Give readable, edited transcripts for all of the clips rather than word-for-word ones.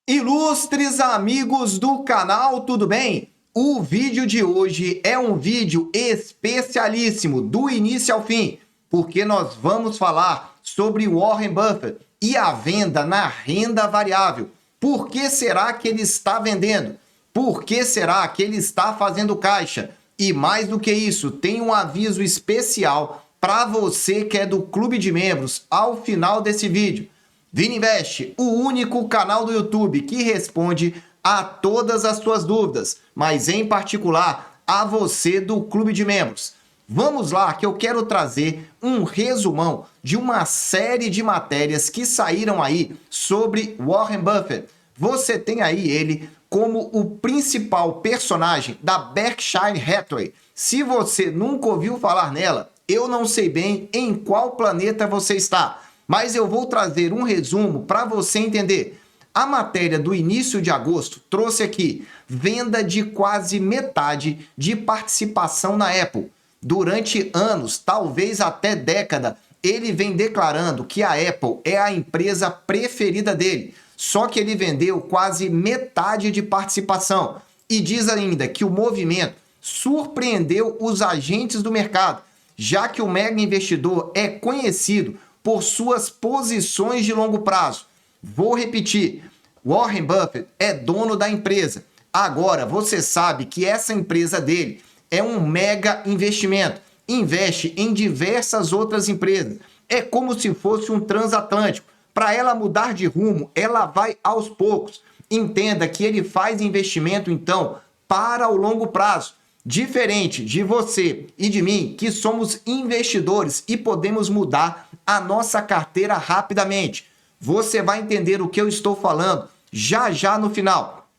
Ilustres amigos do canal, tudo bem? O vídeo de hoje é um vídeo especialíssimo, do início ao fim, porque nós vamos falar sobre Warren Buffett e a venda na renda variável. Por que será que ele está vendendo? Por que será que ele está fazendo caixa? E mais do que isso, tem um aviso especial para você que é do clube de membros ao final desse vídeo. Vini Invest, o único canal do YouTube que responde a todas as suas dúvidas, mas em particular a você do clube de membros. Vamos lá que eu quero trazer um resumão de uma série de matérias que saíram aí sobre Warren Buffett. Você tem aí ele como o principal personagem da Berkshire Hathaway. Se você nunca ouviu falar nela, eu não sei bem em qual planeta você está, mas eu vou trazer um resumo para você entender. A matéria do início de agosto trouxe aqui venda de quase metade de participação na Apple. Durante anos, talvez até década, ele vem declarando que a Apple é a empresa preferida dele. Só que ele vendeu quase metade de participação. E diz ainda que o movimento surpreendeu os agentes do mercado, já que o mega investidor é conhecido por suas posições de longo prazo. Vou repetir, Warren Buffett é dono da empresa. Agora, você sabe que essa empresa dele é um mega investimento. Investe em diversas outras empresas. É como se fosse um transatlântico. Para ela mudar de rumo, ela vai aos poucos. Entenda que ele faz investimento, então, para o longo prazo. Diferente de você e de mim, que somos investidores e podemos mudar a nossa carteira rapidamente. Você vai entender o que eu estou falando já no final.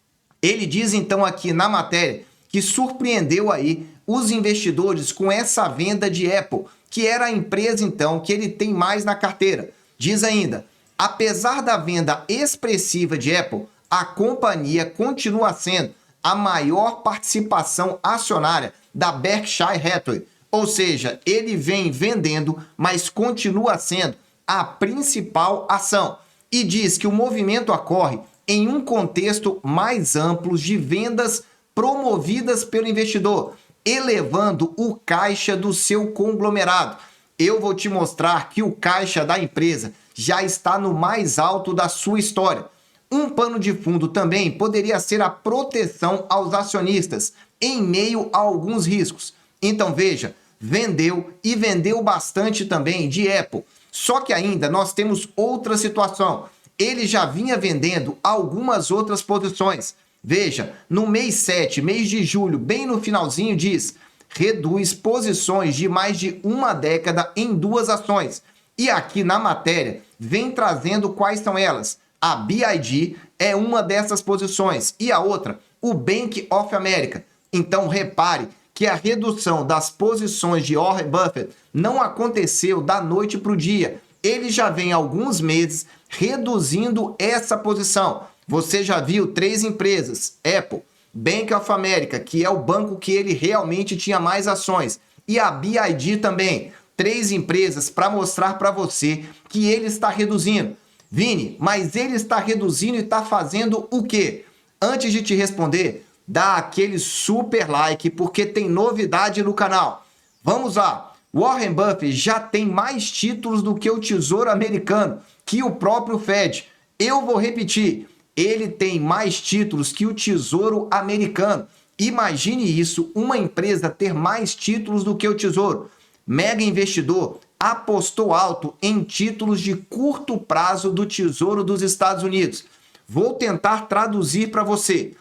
Ele diz então aqui na matéria que surpreendeu aí os investidores com essa venda de Apple, que era a empresa então que ele tem mais na carteira. Diz ainda, apesar da venda expressiva de Apple, a companhia continua sendo a maior participação acionária da Berkshire Hathaway. Ou seja, ele vem vendendo, mas continua sendo a principal ação. E diz que o movimento ocorre em um contexto mais amplo de vendas promovidas pelo investidor, elevando o caixa do seu conglomerado. Eu vou te mostrar que o caixa da empresa já está no mais alto da sua história. Um pano de fundo também poderia ser a proteção aos acionistas em meio a alguns riscos. Então veja, vendeu e vendeu bastante também de Apple. Só que ainda nós temos outra situação. Ele já vinha vendendo algumas outras posições. Veja, no mês 7, mês de julho, bem no finalzinho diz, reduz posições de mais de uma década em duas ações. E aqui na matéria vem trazendo quais são elas. A BID é uma dessas posições e a outra, o Bank of America. Então repare que a redução das posições de Warren Buffett não aconteceu da noite para o dia. Ele já vem há alguns meses reduzindo essa posição. Você já viu 3 empresas, Apple, Bank of America, que é o banco que ele realmente tinha mais ações, e a BID também. 3 empresas para mostrar para você que ele está reduzindo. Vini, mas ele está reduzindo e está fazendo o quê? Antes de te responder, dá aquele super like, porque tem novidade no canal. Vamos lá. Warren Buffett já tem mais títulos do que o Tesouro Americano, que o próprio Fed. Eu vou repetir, ele tem mais títulos que o Tesouro Americano. Imagine isso, uma empresa ter mais títulos do que o Tesouro. Mega investidor apostou alto em títulos de curto prazo do Tesouro dos Estados Unidos. Vou tentar traduzir para você.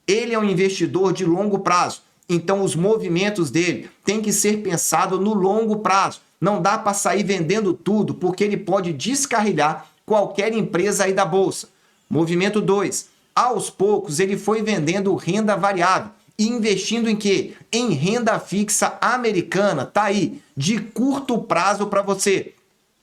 Ele é um investidor de longo prazo, então os movimentos dele têm que ser pensados no longo prazo. Não dá para sair vendendo tudo, porque ele pode descarrilhar qualquer empresa aí da bolsa. Movimento 2. Aos poucos ele foi vendendo renda variável. E investindo em quê? Em renda fixa americana, tá aí, de curto prazo para você.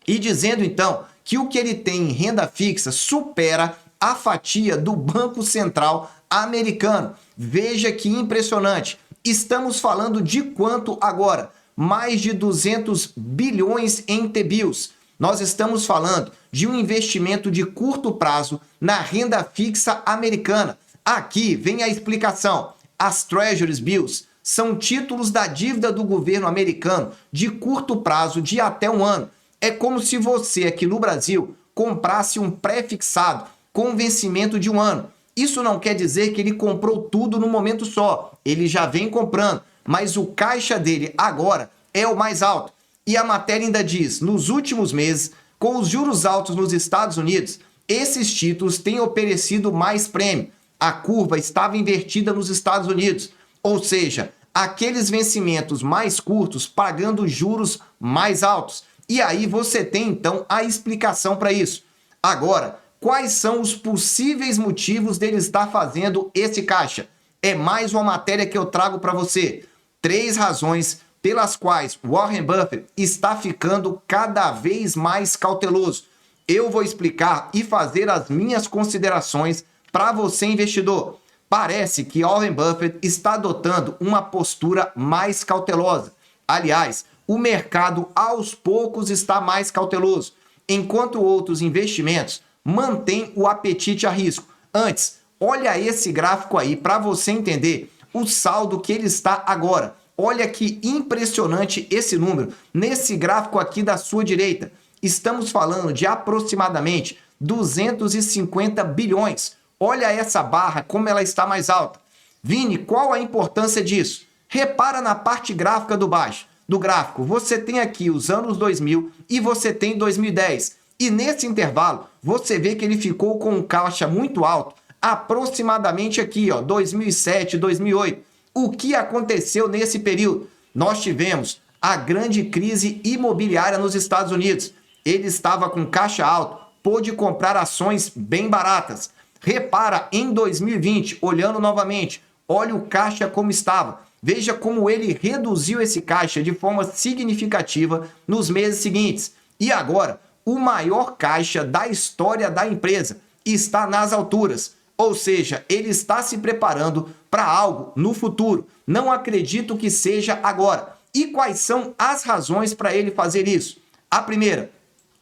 E dizendo então que o que ele tem em renda fixa supera a fatia do Banco Central americano. Veja que impressionante. Estamos falando de quanto agora? Mais de 200 bilhões em T-bills. Nós estamos falando de um investimento de curto prazo na renda fixa americana. Aqui vem a explicação. As Treasury Bills são títulos da dívida do governo americano de curto prazo de até um ano. É como se você aqui no Brasil comprasse um pré-fixado com vencimento de um ano. Isso não quer dizer que ele comprou tudo no momento só. Ele já vem comprando, mas o caixa dele agora é o mais alto. E a matéria ainda diz, nos últimos meses, com os juros altos nos Estados Unidos, esses títulos têm oferecido mais prêmio. A curva estava invertida nos Estados Unidos, ou seja, aqueles vencimentos mais curtos pagando juros mais altos. E aí você tem então a explicação para isso. Agora, quais são os possíveis motivos dele estar fazendo esse caixa? É mais uma matéria que eu trago para você. 3 razões pelas quais Warren Buffett está ficando cada vez mais cauteloso. Eu vou explicar e fazer as minhas considerações para você, investidor. Parece que Warren Buffett está adotando uma postura mais cautelosa. Aliás, o mercado aos poucos está mais cauteloso, enquanto outros investimentos mantêm o apetite a risco. Antes, olha esse gráfico aí para você entender o saldo que ele está agora. Olha que impressionante esse número. Nesse gráfico aqui da sua direita, estamos falando de aproximadamente 250 bilhões. Olha essa barra, como ela está mais alta. Vini, qual a importância disso? Repara na parte gráfica do gráfico. Você tem aqui os anos 2000 e você tem 2010. E nesse intervalo, você vê que ele ficou com um caixa muito alto, aproximadamente aqui, ó, 2007, 2008. O que aconteceu nesse período? Nós tivemos a grande crise imobiliária nos Estados Unidos. Ele estava com caixa alto, pôde comprar ações bem baratas. Repara, em 2020, olhando novamente, olha o caixa como estava. Veja como ele reduziu esse caixa de forma significativa nos meses seguintes. E agora, o maior caixa da história da empresa está nas alturas. Ou seja, ele está se preparando para algo no futuro. Não acredito que seja agora. E quais são as razões para ele fazer isso? A primeira,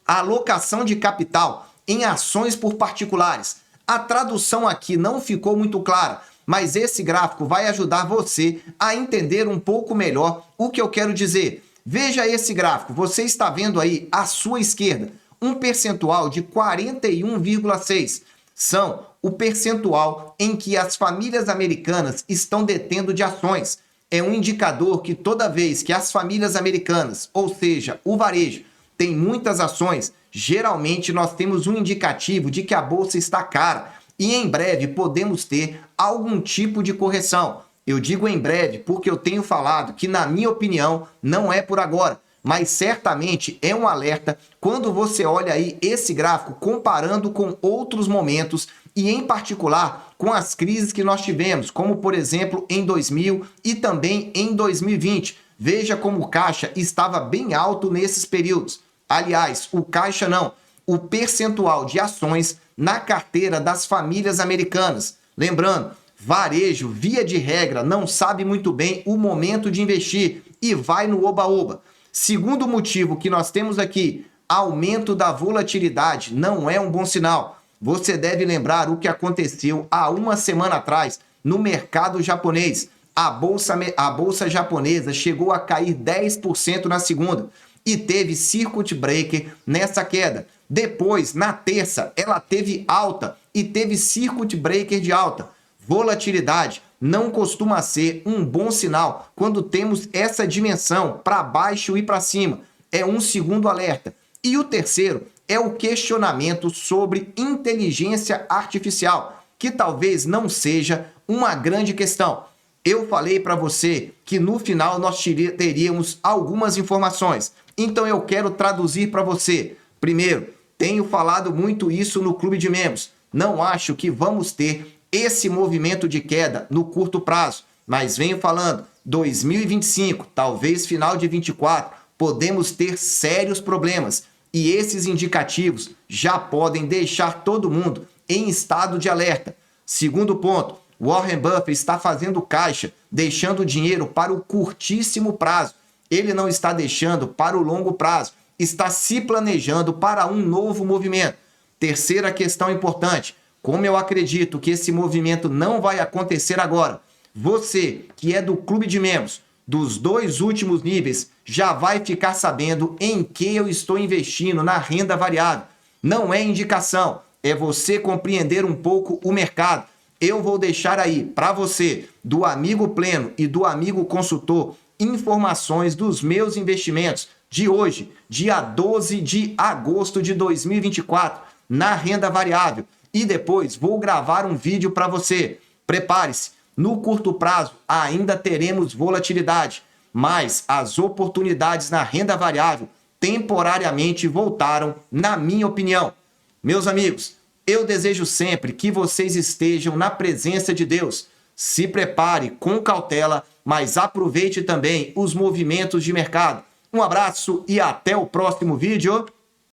a alocação de capital em ações por particulares. A tradução aqui não ficou muito clara, mas esse gráfico vai ajudar você a entender um pouco melhor o que eu quero dizer. Veja esse gráfico, você está vendo aí à sua esquerda um percentual de 41,6%. São o percentual em que as famílias americanas estão detendo de ações. É um indicador que toda vez que as famílias americanas, ou seja, o varejo, tem muitas ações, geralmente nós temos um indicativo de que a bolsa está cara e em breve podemos ter algum tipo de correção. Eu digo em breve porque eu tenho falado que, na minha opinião, não é por agora, mas certamente é um alerta quando você olha aí esse gráfico comparando com outros momentos e, em particular, com as crises que nós tivemos, como, por exemplo, em 2000 e também em 2020. Veja como o caixa estava bem alto nesses períodos. Aliás, o caixa não, o percentual de ações na carteira das famílias americanas. Lembrando, varejo, via de regra, não sabe muito bem o momento de investir e vai no oba-oba. Segundo motivo que nós temos aqui, aumento da volatilidade não é um bom sinal. Você deve lembrar o que aconteceu há uma semana atrás no mercado japonês. A bolsa japonesa chegou a cair 10% na segunda e teve circuit breaker nessa queda. Depois, na terça, ela teve alta e teve circuit breaker de alta. Volatilidade não costuma ser um bom sinal quando temos essa dimensão para baixo e para cima. É um segundo alerta. E o terceiro é o questionamento sobre inteligência artificial, que talvez não seja uma grande questão. Eu falei para você que no final nós teríamos algumas informações. Então eu quero traduzir para você. Primeiro, tenho falado muito isso no Clube de Membros. Não acho que vamos ter esse movimento de queda no curto prazo, mas venho falando, 2025, talvez final de 24, podemos ter sérios problemas e esses indicativos já podem deixar todo mundo em estado de alerta. Segundo ponto, Warren Buffett está fazendo caixa, deixando dinheiro para o curtíssimo prazo. Ele não está deixando para o longo prazo, está se planejando para um novo movimento. Terceira questão importante, como eu acredito que esse movimento não vai acontecer agora, você que é do clube de membros dos 2 últimos níveis já vai ficar sabendo em que eu estou investindo na renda variável. Não é indicação, é você compreender um pouco o mercado. Eu vou deixar aí para você, do amigo pleno e do amigo consultor, informações dos meus investimentos de hoje, dia 12 de agosto de 2024, na renda variável. E depois vou gravar um vídeo para você. Prepare-se, no curto prazo ainda teremos volatilidade, mas as oportunidades na renda variável temporariamente voltaram, na minha opinião. Meus amigos, eu desejo sempre que vocês estejam na presença de Deus. Se prepare com cautela, mas aproveite também os movimentos de mercado. Um abraço e até o próximo vídeo.